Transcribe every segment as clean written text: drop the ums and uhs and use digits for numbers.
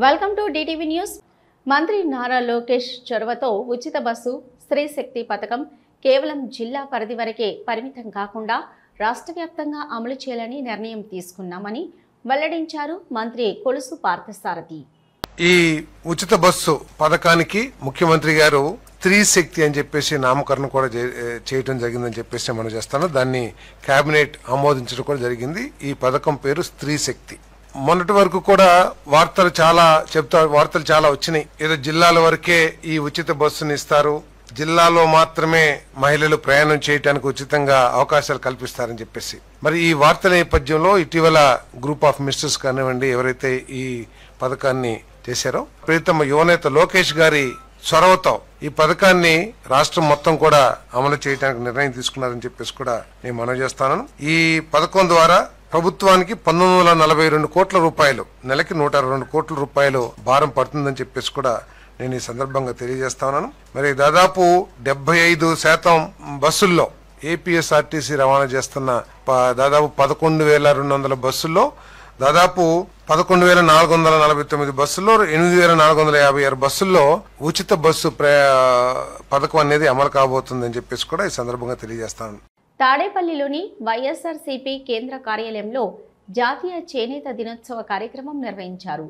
Welcome to DTV news. మంత్రి నారా లోకేష్ చొరవతో ఉచిత బస్సు స్త్రీ శక్తి పథకం కేవలం జిల్లా పరిధి వరకే పరిమితం కాకుండా రాష్ట్ర వ్యాప్తంగా అమలు చేయాలని నిర్ణయం తీసుకున్నామని వెల్లడించారు మంత్రి కొలుసు పార్థసారథి. ఈ ఉచిత బస్సు పథకానికి ముఖ్యమంత్రి గారు స్త్రీ శక్తి అని చెప్పేసి నామకరణం కూడా చేయడం జరిగిందని చెప్పేసి మనం చేస్తాను. దాన్ని కేబినెట్ ఆమోదించడం కూడా జరిగింది. ఈ పథకం పేరు స్త్రీ శక్తి. మొన్నటి వరకు కూడా వార్తలు చాలా వచ్చినాయి. ఏదో జిల్లాల వరకే ఈ ఉచిత బస్సుని ఇస్తారు, జిల్లాలో మాత్రమే మహిళలు ప్రయాణం చేయడానికి ఉచితంగా అవకాశాలు కల్పిస్తారని చెప్పేసి. మరి ఈ వార్తల నేపథ్యంలో ఇటీవల గ్రూప్ ఆఫ్ మినిస్టర్స్ కానివ్వండి, ఎవరైతే ఈ పథకాన్ని చేశారో ప్రీతమ యువనేత లోకేష్ గారి చొరవతో ఈ పథకాన్ని రాష్ట్రం మొత్తం కూడా అమలు చేయడానికి నిర్ణయం తీసుకున్నారని చెప్పేసి కూడా నేను మనవి చేస్తాను. ఈ పథకం ద్వారా ప్రభుత్వానికి 1942 కోట్ల రూపాయలు, నెలకి 122 కోట్ల రూపాయలు భారం పడుతుందని చెప్పేసి కూడా నేను ఈ సందర్భంగా తెలియజేస్తా ఉన్నాను. మరి దాదాపు 75% బస్సుల్లో ఏపీఎస్ఆర్టీసీ రవాణా చేస్తున్న దాదాపు 11,200 బస్సుల్లో దాదాపు 11,449 బస్సుల్లో 8,456 బస్సుల్లో ఉచిత బస్సు పథకం అనేది అమలు కాబోతుందని చెప్పేసి కూడా ఈ సందర్భంగా తెలియజేస్తాను. తాడేపల్లిలోని వైఎస్ఆర్సీపీ కేంద్ర కార్యాలయంలో జాతీయ చేనేత దినోత్సవ కార్యక్రమం నిర్వహించారు.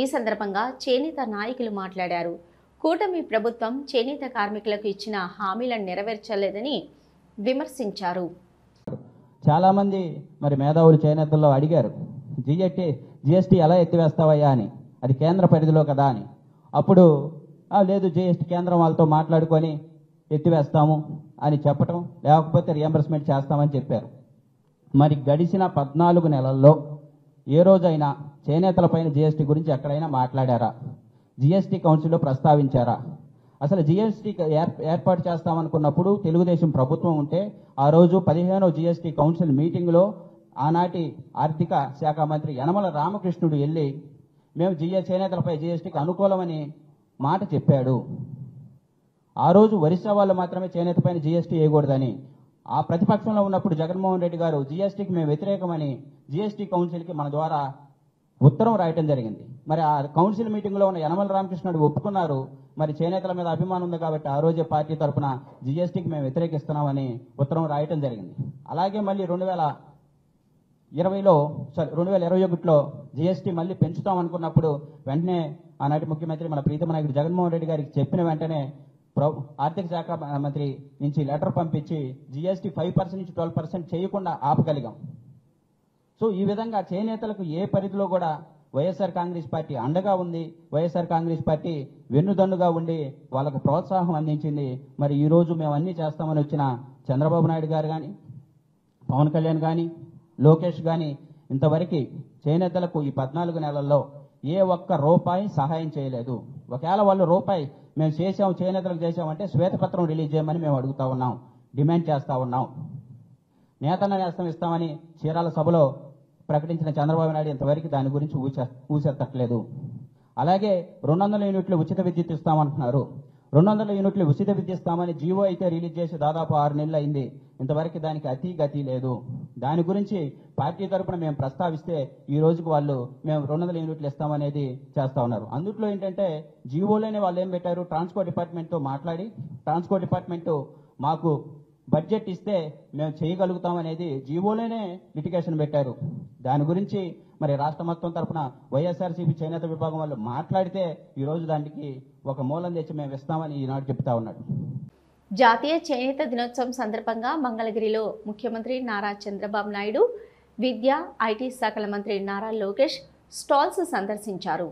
ఈ సందర్భంగా చేనేత నాయకులు మాట్లాడారు. కూటమి ప్రభుత్వం చేనేత కార్మికులకు ఇచ్చిన హామీలను నెరవేర్చలేదని విమర్శించారు. చాలా మంది మరి మేధావులు చేనేతల్లో అడిగారు, జిఎస్టీ ఎలా ఎత్తివేస్తావయ్యా అని, అది కేంద్ర పరిధిలో కదా అని. అప్పుడు లేదు, జిఎస్టీ కేంద్రం వాళ్ళతో మాట్లాడుకొని ఎత్తివేస్తాము అని చెప్పటం, లేకపోతే రియంబర్స్మెంట్ చేస్తామని చెప్పారు. మరి గడిచిన 14 నెలల్లో ఏ రోజైనా చేనేతల పైన జిఎస్టీ గురించి ఎక్కడైనా మాట్లాడారా? జిఎస్టీ కౌన్సిల్లో ప్రస్తావించారా? అసలు జిఎస్టీ ఏర్పాటు చేస్తామనుకున్నప్పుడు తెలుగుదేశం ప్రభుత్వం ఉంటే ఆ రోజు 15వ జిఎస్టీ కౌన్సిల్ మీటింగ్లో ఆనాటి ఆర్థిక శాఖ మంత్రి యనమల రామకృష్ణుడు వెళ్ళి మేము చేనేతలపై జిఎస్టీకి అనుకూలమని మాట చెప్పాడు. ఆ రోజు ఒరిస్సా వాళ్ళు మాత్రమే చేనేత పైన జిఎస్టీ వేయకూడదని, ఆ ప్రతిపక్షంలో ఉన్నప్పుడు జగన్మోహన్ రెడ్డి గారు జిఎస్టీకి మేము వ్యతిరేకమని జిఎస్టీ కౌన్సిల్కి మన ద్వారా ఉత్తరం రాయటం జరిగింది. మరి ఆ కౌన్సిల్ మీటింగ్లో ఉన్న యనమల రామకృష్ణుడు ఒప్పుకున్నారు. మరి చేనేతల మీద అభిమానం ఉంది కాబట్టి ఆ రోజే పార్టీ తరఫున జిఎస్టీకి మేము వ్యతిరేకిస్తున్నామని ఉత్తరం రాయటం జరిగింది. అలాగే మళ్ళీ 2021లో జిఎస్టీ మళ్ళీ పెంచుతాం అనుకున్నప్పుడు వెంటనే ఆనాటి ముఖ్యమంత్రి మన ప్రీతమ నాయకుడు జగన్మోహన్ రెడ్డి గారికి చెప్పిన వెంటనే ఆర్థిక శాఖ మంత్రి నుంచి లెటర్ పంపించి జిఎస్టీ 5% నుంచి 12% చేయకుండా ఆపగలిగాం. సో ఈ విధంగా చేనేతలకు ఏ పరిధిలో కూడా వైఎస్ఆర్ కాంగ్రెస్ పార్టీ అండగా ఉంది. వైఎస్ఆర్ కాంగ్రెస్ పార్టీ వెన్నుదన్నుగా ఉండి వాళ్ళకు ప్రోత్సాహం అందించింది. మరి ఈ రోజు మేము అన్నీ చేస్తామని వచ్చిన చంద్రబాబు నాయుడు గారు కానీ, పవన్ కళ్యాణ్ కానీ, లోకేష్ కానీ ఇంతవరకు చేనేతలకు ఈ 14 నెలల్లో ఏ ఒక్క రూపాయి సహాయం చేయలేదు. ఒకవేళ వాళ్ళు రూపాయి మేము చేనేతలకు చేసామంటే శ్వేతపత్రం రిలీజ్ చేయమని మేము అడుగుతా ఉన్నాం, డిమాండ్ చేస్తా ఉన్నాం. నేతన్న నేస్తం ఇస్తామని చీరాల సభలో ప్రకటించిన చంద్రబాబు నాయుడు ఇంతవరకు దాని గురించి ఊసెత్తట్లేదు. అలాగే 200 యూనిట్లు ఉచిత విద్యుత్ ఇస్తామంటున్నారు. 200 యూనిట్లు ఉచిత విద్యుత్ ఇస్తామని జీవో అయితే రిలీజ్ చేసి దాదాపు 6 నెలలు అయింది. ఇంతవరకు దానికి గతి లేదు. దాని గురించి పార్టీ తరఫున మేము ప్రస్తావిస్తే ఈ రోజుకు వాళ్ళు మేము 200 యూనిట్లు ఇస్తామనేది చేస్తా ఉన్నారు. అందుట్లో ఏంటంటే జీవోలోనే వాళ్ళు ఏం పెట్టారు, ట్రాన్స్పోర్ట్ డిపార్ట్మెంట్తో మాట్లాడి ట్రాన్స్పోర్ట్ డిపార్ట్మెంట్ మాకు బడ్జెట్ ఇస్తే మేము చేయగలుగుతాం అనేది జీవోలోనే లిటిగేషన్ పెట్టారు. దాని గురించి మరి రాష్ట్ర మొత్తం తరఫున వైఎస్ఆర్సీపీ చేనేత విభాగం వాళ్ళు మాట్లాడితే ఈ రోజు దానికి ఒక మూలం తెచ్చి మేము ఇస్తామని ఈనాడు చెప్తా ఉన్నాడు. జాతీయ చేనేత దినోత్సవం సందర్భంగా మంగళగిరిలో ముఖ్యమంత్రి నారా చంద్రబాబు నాయుడు, విద్యా ఐటీ శాఖల మంత్రి నారా లోకేష్ స్టాల్స్ సందర్శించారు.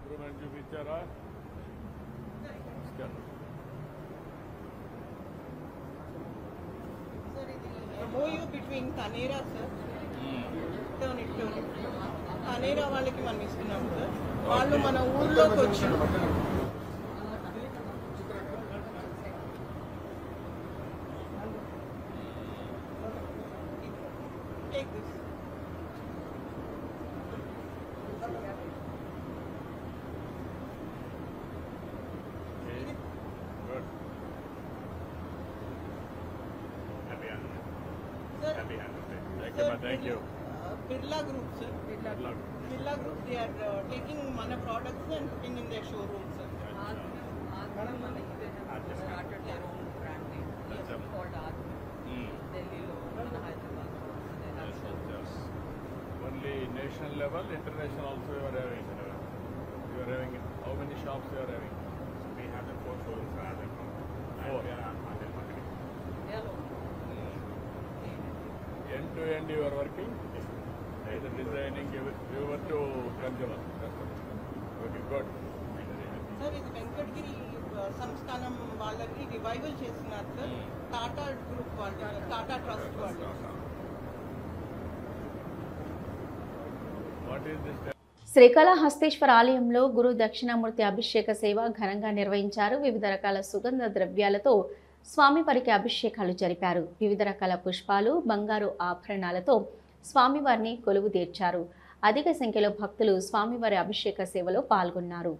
Improvement చూపించారా? MOU between Tanera sir, turn it. Tanera వాళ్ళకి మనం ఇస్తున్నాం సార్. వాళ్ళు మన ఊర్లోకి వచ్చి take this. Thank you. Birla Group, sir. Birla Group, they are taking mana products and putting in their showrooms, sir. They have started their own brand name. Yes, called Aatma. Delhi, Hyderabad. They have showrooms. Only national level, international also you are having. You are having, how many shops you are having? We have the 4 showrooms for Aatma. Four. We are on content marketing. They are own. End to end you are working? The designing, you were to consumer. Okay, good. Sir ఇది వెంకటగిరి సంస్థానం వాళ్ళకి revival చేస్తున్నారు sir. Tata group వాళ్ళు, Tata trust వాళ్ళు. What is this? Srikalahasteeswara ఆలయంలో గురు దక్షిణామూర్తి అభిషేక సేవ ఘనంగా నిర్వహించారు. వివిధ రకాల సుగంధ ద్రవ్యాలతో స్వామివారికి అభిషేకాలు జరిపారు. వివిధ రకాల పుష్పాలు, బంగారు ఆభరణాలతో స్వామివారిని కొలువు తీర్చారు. అధిక సంఖ్యలో భక్తులు స్వామివారి అభిషేక సేవలో పాల్గొన్నారు.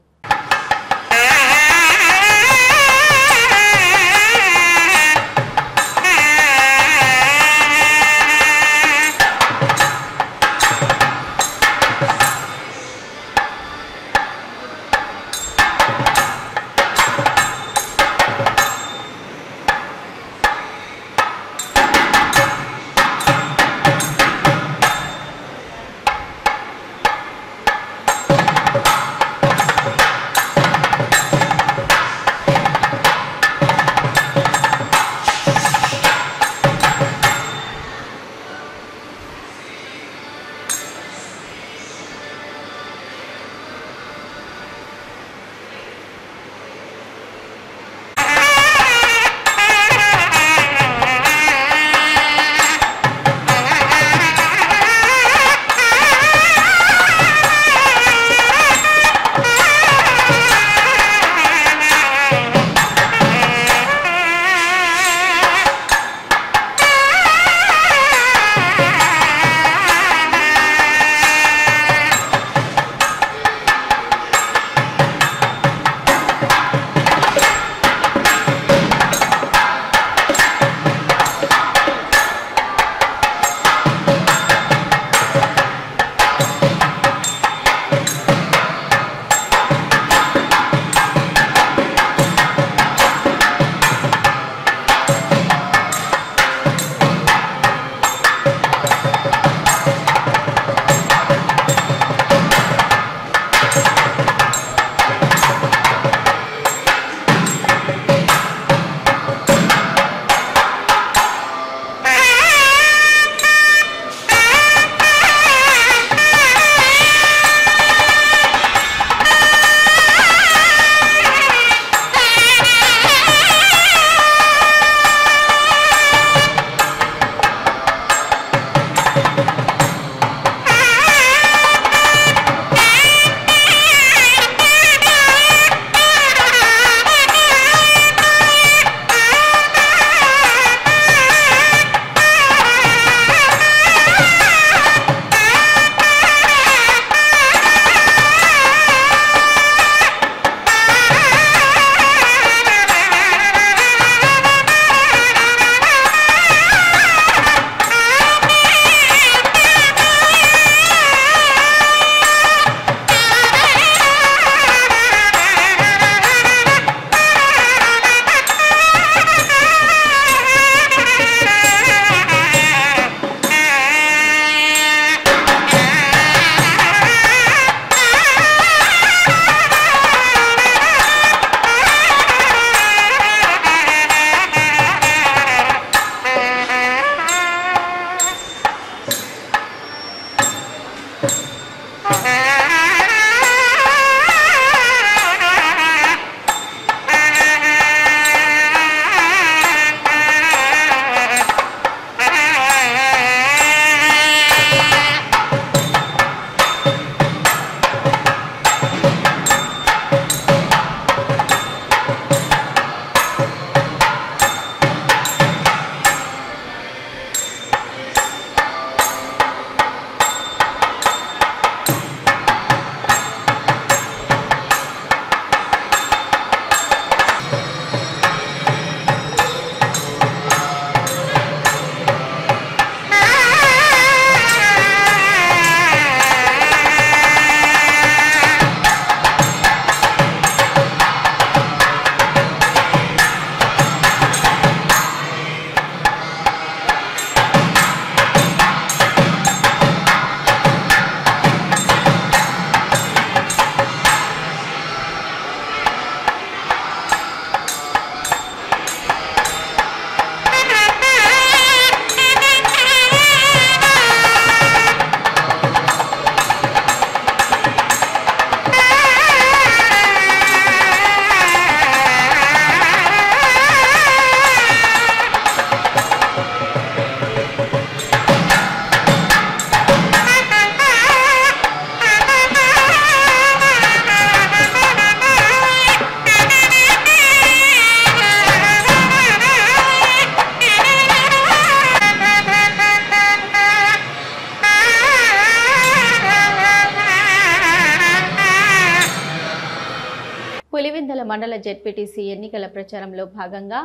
పులివెందుల మండల జెడ్పీటీసీ ఎన్నికల ప్రచారంలో భాగంగా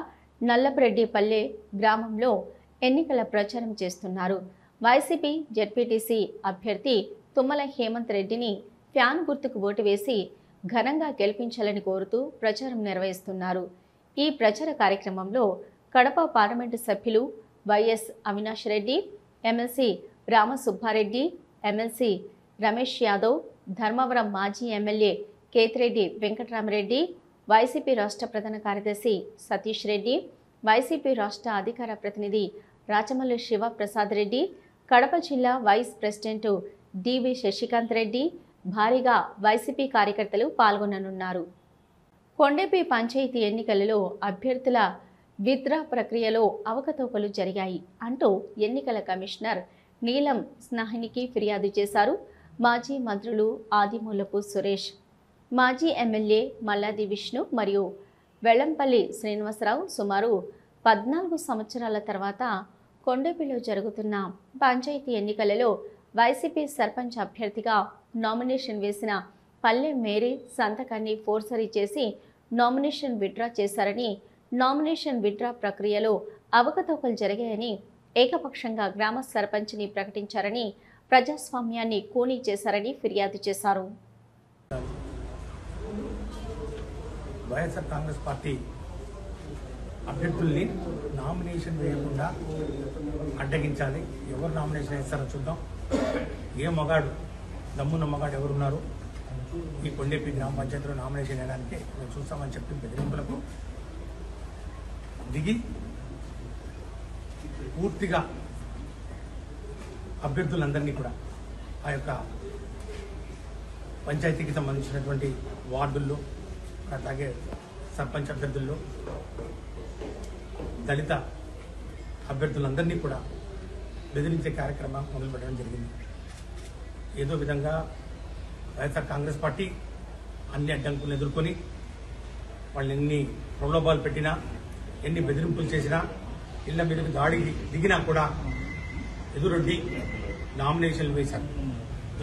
నల్లపరెడ్డిపల్లె గ్రామంలో ఎన్నికల ప్రచారం చేస్తున్నారు. వైసీపీ జెడ్పీటీసీ అభ్యర్థి తుమ్మల హేమంత్ రెడ్డిని ఫ్యాన్ గుర్తుకు ఓటు వేసి ఘనంగా గెలిపించాలని కోరుతూ ప్రచారం నిర్వహిస్తున్నారు. ఈ ప్రచార కార్యక్రమంలో కడప పార్లమెంటు సభ్యులు YS Avinash Reddy, MLC Ramasubba Reddy, MLC Ramesh Yadav, Dharmavaram మాజీ ఎమ్మెల్యే కేతిరెడ్డి వెంకటరామరెడ్డి, వైసీపీ రాష్ట్ర ప్రధాన కార్యదర్శి సతీష్ రెడ్డి, వైసీపీ రాష్ట్ర అధికార ప్రతినిధి రాచమల్లి శివప్రసాద్ రెడ్డి, కడప జిల్లా వైస్ ప్రెసిడెంట్ డివి శశికాంత్ రెడ్డి భారీగా వైసీపీ కార్యకర్తలు పాల్గొననున్నారు. కొండెపి పంచాయతీ ఎన్నికలలో అభ్యర్థుల విత్డ్రా ప్రక్రియలో అవకతవకలు జరిగాయి అంటూ ఎన్నికల కమిషనర్ నీలం స్నాహినికి ఫిర్యాదు చేశారు. మాజీ మంత్రులు ఆదిమూలపు సురేష్, మాజీ ఎమ్మెల్యే మల్లాది విష్ణు మరియు వెల్లంపల్లి శ్రీనివాసరావు సుమారు 14 సంవత్సరాల తర్వాత కొండెపిలో జరుగుతున్న పంచాయతీ ఎన్నికలలో వైసీపీ సర్పంచ్ అభ్యర్థిగా నామినేషన్ వేసిన పల్లె మేరీ సంతకాన్ని ఫోర్జరీ చేసి నామినేషన్ విత్డ్రా చేశారని, నామినేషన్ విత్డ్రా ప్రక్రియలో అవకతవకలు జరిగాయని, ఏకపక్షంగా గ్రామ సర్పంచ్ని ప్రకటించారని, ప్రజాస్వామ్యాన్ని కూనీ చేశారని ఫిర్యాదు చేశారు. వైఎస్ఆర్ కాంగ్రెస్ పార్టీ అభ్యర్థుల్ని నామినేషన్ వేయకుండా అడ్డగించాలి. ఎవరు నామినేషన్ వేస్తారో చూద్దాం. ఏ మగాడు దమ్మున్న మగాడు ఎవరున్నారు ఈ కొండెపి గ్రామ పంచాయతీలో నామినేషన్ వేయడానికి మేము చూస్తామని చెప్పి బెదిరింపులకు దిగి పూర్తిగా అభ్యర్థులందరినీ కూడా ఆ యొక్క పంచాయతీకి సంబంధించినటువంటి వార్డుల్లో అలాగే సర్పంచ్ అభ్యర్థుల్లో దళిత అభ్యర్థులందరినీ కూడా బెదిరించే కార్యక్రమం మొదలుపెట్టడం జరిగింది. ఏదో విధంగా వైఎస్ఆర్ కాంగ్రెస్ పార్టీ అన్ని అడ్డంకులను ఎదుర్కొని వాళ్ళు ఎన్ని ప్రలోభాలు పెట్టినా, ఎన్ని బెదిరింపులు చేసినా, ఇళ్ల మీదకి దాడికి దిగినా కూడా ఎదురొడ్డి నామినేషన్లు వేశారు.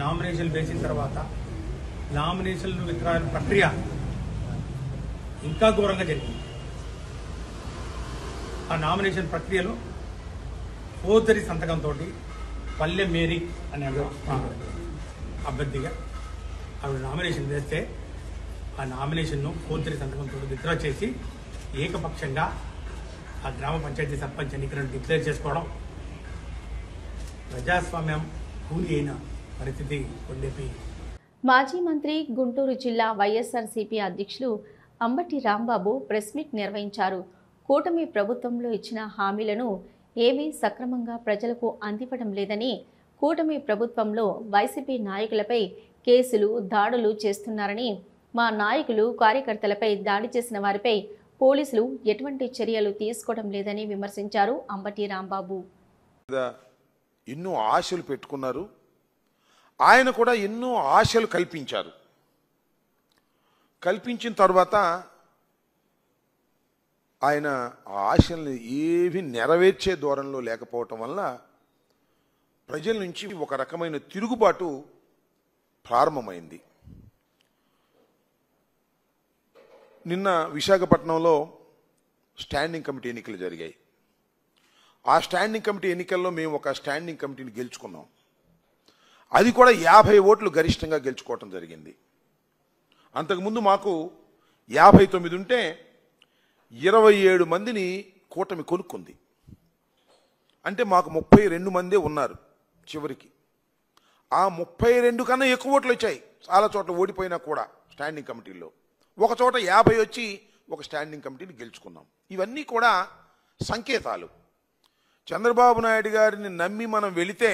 నామినేషన్లు వేసిన తర్వాత నామినేషన్లు విత్డ్రా ప్రక్రియ ఇంకా ఘోరంగా జరిగింది. ఆ నామినేషన్ ప్రక్రియలో ఫోర్జరీ సంతకంతో పల్లె మేరీ అనే అభ్యర్థిగా ఆవిడ నామినేషన్ వేస్తే ఆ నామినేషన్ను ఫోర్జరీ సంతకంతో విత్డ్రా చేసి ఏకపక్షంగా ఆ గ్రామ పంచాయతీ సర్పంచ్ ఎన్నికలను డిక్లేర్ చేసుకోవడం ప్రజాస్వామ్యం కూలి అయిన పరిస్థితి కొండెపి. మాజీ మంత్రి గుంటూరు జిల్లా వైఎస్ఆర్సీపీ అధ్యక్షులు అంబటి రాంబాబు ప్రెస్ మీట్ నిర్వహించారు. కూటమి ప్రభుత్వంలో ఇచ్చిన హామీలను ఏమీ సక్రమంగా ప్రజలకు అందివ్వడం లేదని, కూటమి ప్రభుత్వంలో వైసీపీ నాయకులపై కేసులు, దాడులు చేస్తున్నారని, మా నాయకులు, కార్యకర్తలపై దాడి చేసిన వారిపై పోలీసులు ఎటువంటి చర్యలు తీసుకోవడం లేదని విమర్శించారు అంబటి రాంబాబు. ఎన్నో ఆశలు పెట్టుకున్నారు, ఆయన కూడా ఎన్నో ఆశలు కల్పించారు. కల్పించిన తర్వాత ఆయన ఆ ఆశల్ని ఏవి నెరవేర్చే దూరంలో లేకపోవటం వల్ల ప్రజల నుంచి ఒక రకమైన తిరుగుబాటు ప్రారంభమైంది. నిన్న విశాఖపట్నంలో స్టాండింగ్ కమిటీ ఎన్నికలు జరిగాయి. ఆ స్టాండింగ్ కమిటీ ఎన్నికల్లో మేము ఒక స్టాండింగ్ కమిటీని గెలుచుకున్నాం. అది కూడా 50 ఓట్లు గరిష్టంగా గెలుచుకోవటం జరిగింది. అంతకుముందు మాకు 59 ఉంటే 27 మందిని కూటమి కొనుక్కుంది. అంటే మాకు 32 మందే ఉన్నారు చివరికి. ఆ 32 కన్నా ఎక్కువ ఓట్లు వచ్చాయి. చాలా చోట్ల ఓడిపోయినా కూడా స్టాండింగ్ కమిటీల్లో, ఒక చోట 50 వచ్చి ఒక స్టాండింగ్ కమిటీని గెలుచుకున్నాం. ఇవన్నీ కూడా సంకేతాలు. చంద్రబాబు నాయుడు గారిని నమ్మి మనం వెళితే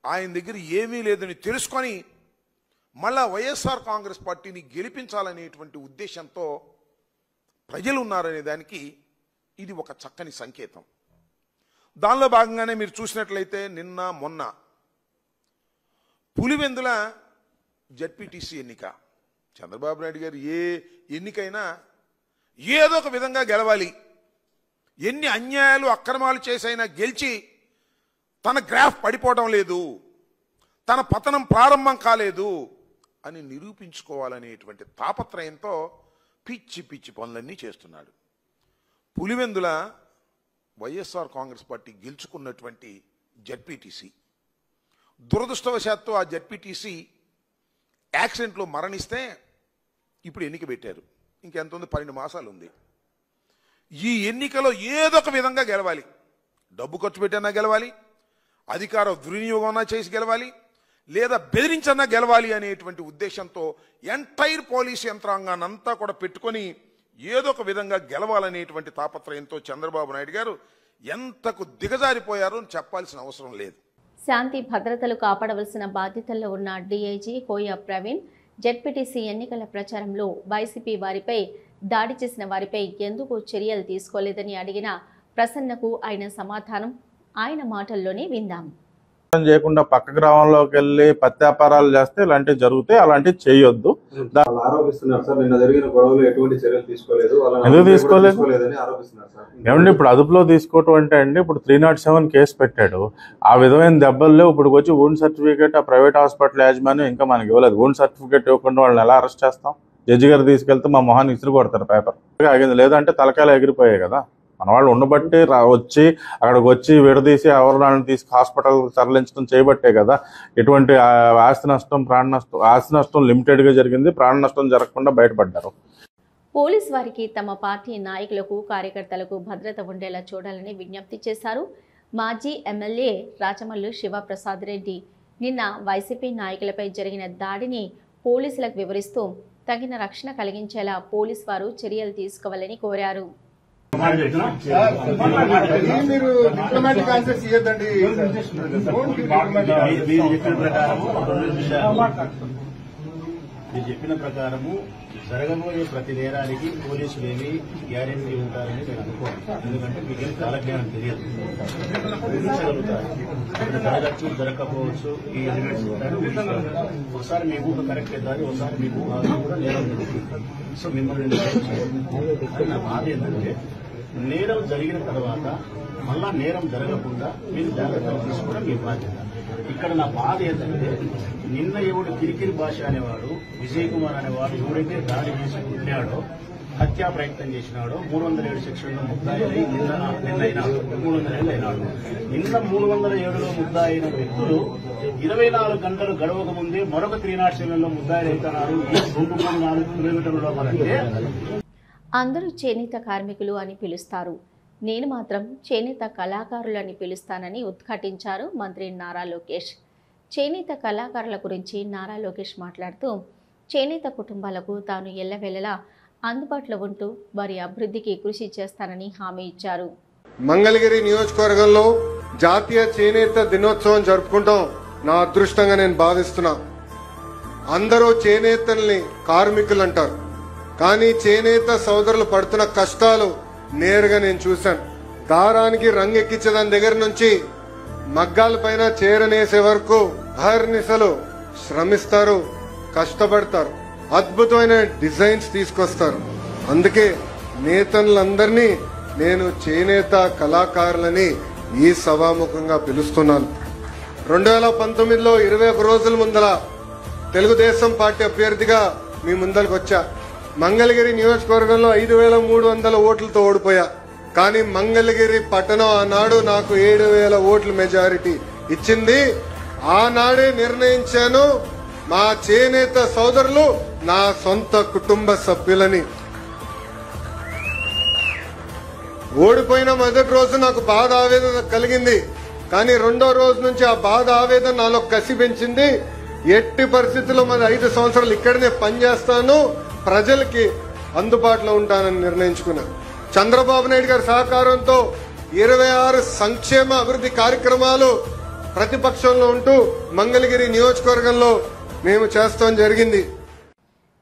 ఆయన దగ్గర ఏమీ లేదని తెలుసుకొని మళ్ళా వైఎస్ఆర్ కాంగ్రెస్ పార్టీని గెలిపించాలనేటువంటి ఉద్దేశంతో ప్రజలు ఉన్నారనే దానికి ఇది ఒక చక్కని సంకేతం. దానిలో భాగంగానే మీరు చూసినట్లయితే నిన్న మొన్న పులివెందుల జెడ్పీటీసీ ఎన్నిక, చంద్రబాబు నాయుడు గారు ఏ ఎన్నికైనా ఏదో ఒక విధంగా గెలవాలి, ఎన్ని అన్యాయాలు అక్రమాలు చేసైనా గెలిచి తన గ్రాఫ్ పడిపోవడం లేదు, తన పతనం ప్రారంభం కాలేదు అని నిరూపించుకోవాలనేటువంటి తాపత్రయంతో పిచ్చి పిచ్చి పనులన్నీ చేస్తున్నాడు. పులివెందుల వైఎస్ఆర్ కాంగ్రెస్ పార్టీ గెలుచుకున్నటువంటి జడ్పీటీసీ, దురదృష్టవశాత్తు ఆ జడ్పీటీసీ యాక్సిడెంట్లో మరణిస్తే ఇప్పుడు ఎన్నిక పెట్టారు. ఇంకెంత ఉంది? 12 మాసాలు ఉంది. ఈ ఎన్నికలో ఏదో ఒక విధంగా గెలవాలి. డబ్బు ఖర్చు పెట్టన్నా గెలవాలి, అధికార దుర్వినియోగం చేసి గెలవాలి, లేదా బెదిరించన్నా గెలవాలి అనేటువంటి ఉద్దేశంతో ఎంటైర్ పోలీస్ యంత్రాంగాన్ని అంతా కూడా పెట్టుకొని ఏదో ఒక విధంగా గెలవాలనేటువంటి తాపత్రయంతో చంద్రబాబు నాయుడు గారు ఎంతకు దిగజారిపోయారో చెప్పాల్సిన అవసరం లేదు. శాంతి భద్రతలు కాపాడవలసిన బాధ్యతల్లో ఉన్న డీఐజీ కోయ ప్రవీణ్ జెడ్పీటీసీ ఎన్నికల ప్రచారంలో వైసీపీ వారిపై దాడి చేసిన వారిపై ఎందుకు చర్యలు తీసుకోలేదని అడిగిన ప్రసన్నకు ఆయన సమాధానం ఆయన మాటల్లోనే విందాం. చేయకుండా పక్క గ్రామంలోకి వెళ్ళి పత్యాపారాలు చేస్తే ఇలాంటివి జరుగుతాయి, అలాంటివి చేయొద్దు. ఆరోపిస్తున్నారు సార్, నిన్న జరిగిన గొడవలు ఎటువంటి చర్యలు తీసుకోలేదు. ఎందుకు తీసుకోలేదని ఆరోపిస్తున్నారు సార్. ఏమండి ఇప్పుడు అదుపులో తీసుకోవటం అంటే అండి, ఇప్పుడు 307 కేసు పెట్టాడు. ఆ విధమైన దెబ్బలు లేవు. ఇప్పుడు వచ్చి వూండ్ సర్టిఫికేట్ ఆ ప్రైవేట్ హాస్పిటల్ యాజమాన్యం ఇంకా మనకి ఇవ్వలేదు. వూండ్ సర్టిఫికేట్ ఇవ్వకుండా వాళ్ళని ఎలా అరెస్ట్ చేస్తాం? జడ్జి గారు తీసుకెళ్తే మా మొహాన్ని ఇసురు కొడతారు పేపర్ ఆగింది. లేదంటే తలకాయలు ఎగిరిపోయాయి కదా. మన వాళ్ళు ఉండబట్టి వచ్చి అక్కడికి వచ్చి విడదీసి ఎవరిని తీసుకు హాస్పిటల్ తరలించడం చేయబట్టే కదా ఎటువంటి ఆస్తి నష్టం ప్రాణ నష్టం ఆస్తి నష్టం లిమిటెడ్గా జరిగింది, ప్రాణ నష్టం జరగకుండా బయటపడ్డారు. పోలీస్ వారికి తమ పార్టీ నాయకులకు కార్యకర్తలకు భద్రత ఉండేలా చూడాలని విజ్ఞప్తి చేశారు మాజీ ఎమ్మెల్యే రాచమల్లు శివప్రసాద్ రెడ్డి. నిన్న వైసీపీ నాయకులపై జరిగిన దాడిని పోలీసులకు వివరిస్తూ తగిన రక్షణ కలిగించేలా పోలీస్ వారు చర్యలు తీసుకోవాలని కోరారు. మీరు డిప్లొమాటిక్ ఆన్సర్స్ ఇవ్వద్దండి. మీరు చెప్పిన ప్రకారము జరగబోయే ప్రతి నేరానికి పోలీసులు ఏమి గ్యారెంటీ ఉంటారని నేను అనుకోను. ఎందుకంటే మీకేం కాలజ్ఞానం తెలియదు, ఊహించగలుగుతారు. ఇక్కడ జరగచ్చు జరగకపోవచ్చు, ఈ ఎలిమెంట్స్ ఉంటారు. ఒకసారి మీ ఊహ కరెక్ట్ అవుతారు, ఒకసారి మీ ఊహ కూడా నేరం జరుగుతుంది. సో మిమ్మల్ని నా బాధ ఏంటంటే నేరం జరిగిన తర్వాత మళ్ళా నేరం జరగకుండా మీరు జాగ్రత్తలు తీసుకోవడం మీ బాధ్యత. ఇక్కడ నా బాధ ఏంటంటే నిన్న ఎవడు కిరికిరి భాష అనేవాడు విజయ్ కుమార్ అనేవాడు ఎవరైతే దాడి చేసి ఉన్నాడో హత్యా ప్రయత్నం చేసినాడో 307 సెక్షన్లో ముద్దాయి నిన్నైనాడు 307 అయినాడు. నిన్న 307లో ముద్దాయి అయిన వ్యక్తులు 24 గంటలు గడవక ముందే మరొక 307లో ముద్దాయి అవుతున్నారు. 2-4 కిలోమీటర్ల లోపలంటే అందరూ చేనేత కార్మికులు అని పిలుస్తారు, నేను మాత్రం చేనేత కళాకారులు అని పిలుస్తానని ఉద్ఘాటించారు మంత్రి నారా లోకేష్. చేనేత కళాకారుల గురించి నారా లోకేష్ మాట్లాడుతూ చేనేత కుటుంబాలకు తాను ఎల్లవేళలా అందుబాటులో ఉంటూ వారి అభివృద్ధికి కృషి చేస్తానని హామీ ఇచ్చారు. మంగళగిరి నియోజకవర్గంలో జాతీయ చేనేత దినోత్సవం జరుపుకుంటాం నా అదృష్టంగా నేను భావిస్తున్నా. అందరూ చేనేతల్ని కార్మికులు అంటారు, కానీ చేనేత సోదరులు పడుతున్న కష్టాలు నేరుగా నేను చూశాను. దారానికి రంగు ఎక్కించేదాని దగ్గర నుంచి మగ్గాల పైన చేరనేసే వరకు అహర్నిశలు శ్రమిస్తారు, కష్టపడతారు, అద్భుతమైన డిజైన్స్ తీసుకొస్తారు. అందుకే నేతలందరినీ నేను చేనేత కళాకారులని ఈ సభాముఖంగా పిలుస్తున్నాను. 2019లో 21 రోజుల ముందల తెలుగుదేశం పార్టీ అభ్యర్థిగా మీ ముందరకు వచ్చా. మంగళగిరి నియోజకవర్గంలో 5300 ఓట్లతో ఓడిపోయా. కానీ మంగళగిరి పట్టణం ఆనాడు నాకు 7000 ఓట్ల మెజారిటీ ఇచ్చింది. ఆనాడే నిర్ణయించాను మా చేనేత సోదరులు నా సొంత కుటుంబ సభ్యులని. ఓడిపోయిన మొదటి రోజు నాకు బాధ ఆవేదన కలిగింది, కానీ రెండో రోజు నుంచి ఆ బాధ ఆవేదన నాలో కసి పెంచింది. ఎట్టి పరిస్థితుల్లో మరి 5 సంవత్సరాలు ఇక్కడనే పనిచేస్తాను, ప్రజలకి అందుబాటులో ఉంటానని నిర్ణయించుకున్నాను. చంద్రబాబు నాయుడు గారి సహకారంతో 26 సంక్షేమ అభివృద్ధి కార్యక్రమాలు ప్రతిపక్షంలో ఉంటూ మంగళగిరి నియోజకవర్గంలో మేము చేస్తాం జరిగింది.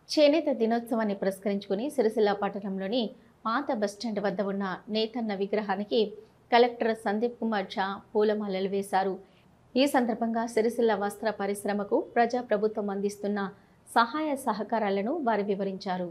చేనేత దినోత్సవాన్ని పురస్కరించుకుని సిరిసిల్ల పట్టణంలోని పాత బస్టాండ్ వద్ద ఉన్న నేతన్న విగ్రహానికి కలెక్టర్ సందీప్ కుమార్ ఝా పూలమాలలు వేశారు. ఈ సందర్భంగా సిరిసిల్ల వస్త్ర పరిశ్రమకు ప్రజాప్రభుత్వం అందిస్తున్న సహాయ సహకారాలను వారు వివరించారు.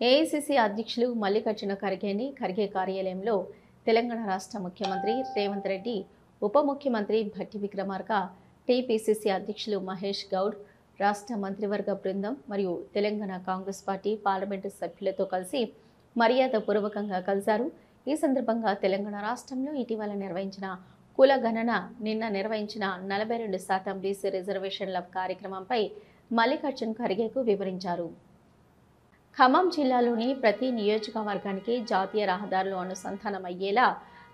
ఏఐసీసీ అధ్యక్షులు మల్లికార్జున ఖర్గేని ఖర్గే కార్యాలయంలో తెలంగాణ రాష్ట్ర ముఖ్యమంత్రి రేవంత్ రెడ్డి, ఉప ముఖ్యమంత్రి భట్టి విక్రమార్క, టీపీసీసీ అధ్యక్షులు మహేష్ గౌడ్, రాష్ట్ర మంత్రివర్గ బృందం మరియు తెలంగాణ కాంగ్రెస్ పార్టీ పార్లమెంటు సభ్యులతో కలిసి మర్యాదపూర్వకంగా కలిశారు. ఈ సందర్భంగా తెలంగాణ రాష్ట్రంలో ఇటీవల నిర్వహించిన కుల గణన, నిన్న నిర్వహించిన 42% బీసీ రిజర్వేషన్ల కార్యక్రమంపై మల్లికార్జున ఖర్గేకు వివరించారు. ఖమ్మం జిల్లాలోని ప్రతి నియోజకవర్గానికి జాతీయ రహదారులు అనుసంధానమయ్యేలా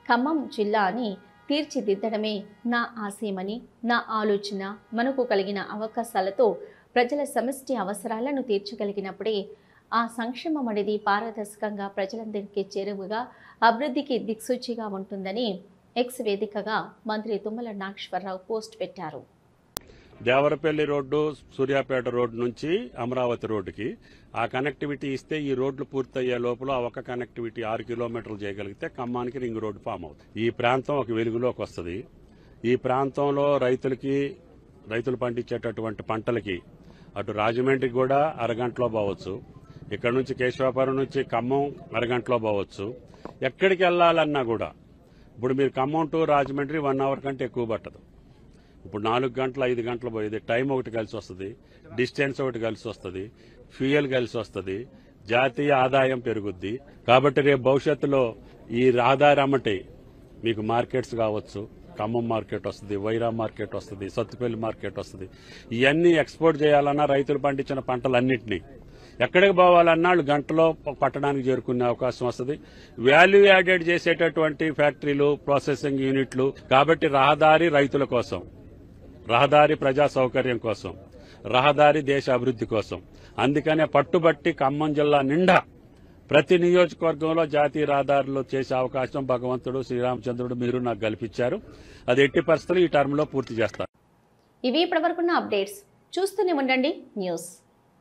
ఖమ్మం జిల్లాని తీర్చిదిద్దడమే నా ఆశయమని, నా ఆలోచన. మనకు కలిగిన అవకాశాలతో ప్రజల సమష్టి అవసరాలను తీర్చగలిగినప్పుడే ఆ సంక్షేమం అనేది పారదర్శకంగా ప్రజలందరికీ చేరువగా అభివృద్ధికి దిక్సూచిగా ఉంటుందని ఎక్స్ వేదికగా మంత్రి తుమ్మల నాగేశ్వరరావు పోస్ట్ పెట్టారు. దేవరపల్లి రోడ్డు, సూర్యాపేట రోడ్డు నుంచి అమరావతి రోడ్డుకి ఆ కనెక్టివిటీ ఇస్తే ఈ రోడ్లు పూర్తయ్యే లోపల ఆ ఒక్క కనెక్టివిటీ 6 కిలోమీటర్లు చేయగలిగితే ఖమ్మానికి రింగ్ రోడ్డు ఫామ్ అవుతుంది. ఈ ప్రాంతం ఒక వెలుగులోకి వస్తుంది. ఈ ప్రాంతంలో రైతులు పండించేటటువంటి పంటలకి అటు రాజమండ్రికి కూడా అరగంటలో పోవచ్చు, ఇక్కడ నుంచి కేశవాపురం నుంచి ఖమ్మం అరగంటలో పోవచ్చు. ఎక్కడికి వెళ్లాలన్నా కూడా ఇప్పుడు మీరు ఖమ్మం టు రాజమండ్రి 1 అవర్ కంటే ఎక్కువ పట్టదు. ఇప్పుడు 4 గంటలు 5 గంటలు పోయేది. టైం ఒకటి కలిసి వస్తుంది, డిస్టెన్స్ ఒకటి కలిసి వస్తుంది, ఫ్యూయల్ కలిసి వస్తుంది, జాతీయ ఆదాయం పెరుగుద్ది. కాబట్టి రేపు భవిష్యత్తులో ఈ రహదారి అమ్మటి మీకు మార్కెట్స్ కావచ్చు, ఖమ్మం మార్కెట్ వస్తుంది, వైరా మార్కెట్ వస్తుంది, సత్తుపల్లి మార్కెట్ వస్తుంది. ఇవన్నీ ఎక్స్పోర్ట్ చేయాలన్నా రైతులు పండించిన పంటలన్నింటినీ ఎక్కడికి పోవాలన్నా వాళ్ళు గంటలో పట్టణానికి చేరుకునే అవకాశం వస్తుంది. వాల్యూ యాడెడ్ చేసేటటువంటి ఫ్యాక్టరీలు, ప్రాసెసింగ్ యూనిట్లు. కాబట్టి రహదారి రైతుల కోసం, రహదారి ప్రజా సౌకర్యం కోసం, రహదారి దేశ అభివృద్ధి కోసం. అందుకనే పట్టుబట్టి ఖమ్మం జిల్లా నిండా ప్రతి నియోజకవర్గంలో జాతీయ రహదారులు చేసే అవకాశం భగవంతుడు శ్రీరామచంద్రుడు మీరు నాకు కల్పించారు. అది ఎట్టి పరిస్థితులు ఈ టర్మ్ లో పూర్తి చేస్తారు. ఇవి ఇప్పటివరకున్న అప్డేట్స్. చూస్తూనే ఉండండి న్యూస్.